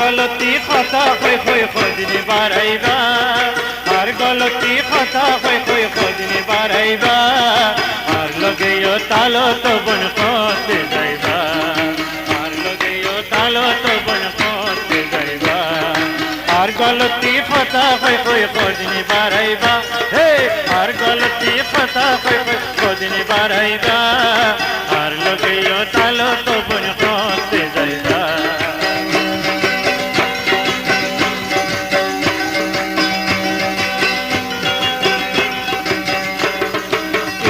গলতি কথা কই কই খোঁজনি বাড়াইবা আর গলতি কথা কই কই খোঁজনি বাড়াইবা আর লগেও তালো তো বন করতে যাইবা আর লগেও তালো তো বন করতে যাইবা আর গলতি কথা কই কই খোঁজনি বাড়াইবা হে আর গলতি কথা কই কই খোঁজনি বাড়াইবা আর লগেও তালো তো বন করতে যাইবা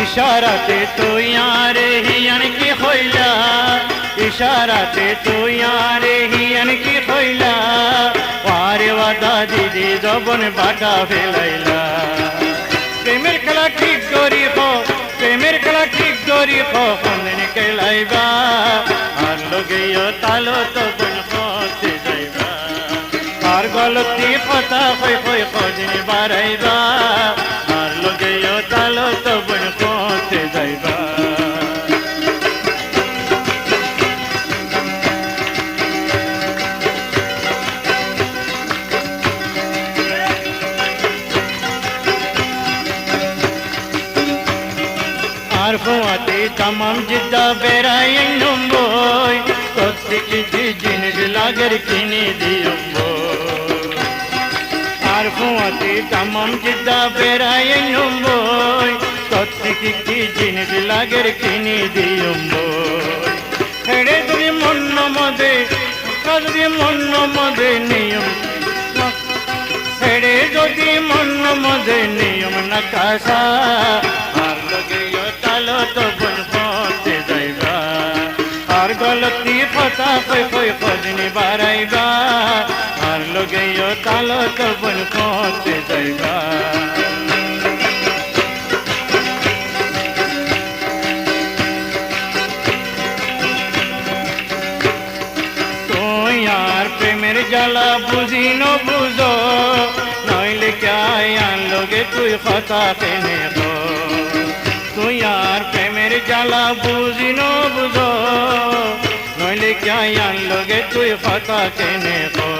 इशाराते तो यारे हियन की खोइला इशाराते तो यारे हियन की खोइला वारे वादा दीदी जबन बाटा फेलाइला प्रेमेर खेला ठीक करी खो प्रेमेर खेला ठीक करी खो खंदन केलाइबा আর লগেও তালো তো বন করতে যাইবা আর গলতি কথা কই কই খোঁজনি বাড়াইবা আর লগেও তালো তো বন করতে যাইবা আর ফোয়াতে তামাম জিদ্দা বেড়াই নম্বই কত্তি কিছু জিনিস লাগের কিনে দিও আর ফোয়াতে তামাম জিদ্দা বেড়াই নম্বই কত্তি কিছু জিনিস লাগের কিনে দিও হেড়ে তুমি মন্ন মদে যদি মন্ন মদে নিয়ম হেড়ে যদি মন্ন মদে নিয়ম নাকাশা আর লগেও তালো তো বন করতে যাইবা আর গলতি কথা কই কই খোঁজনি বাড়াইবা আর লগেও তালো তো বন করতে যাইবা তুই আর প্রেমের জ্বালা বুঝি ন বুঝো নইলে কেন লগে তুই কথা কেনে গো তুই আর প্রেমের জ্বালা বুঝি ন বুঝো নইলে কেন লগে তুই কথা কেনে গো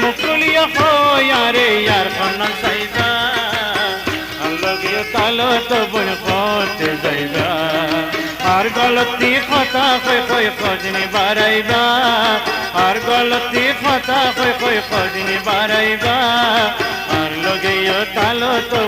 মুকুলিয়া খয়ারে यार खाना साइबा अलगियो तालो तो बन करते जाइबा আর গলতি কথা কই কই খোঁজনি বাড়াইবা আর গলতি কথা কই কই খোঁজনি বাড়াইবা আর লগেও তালো তো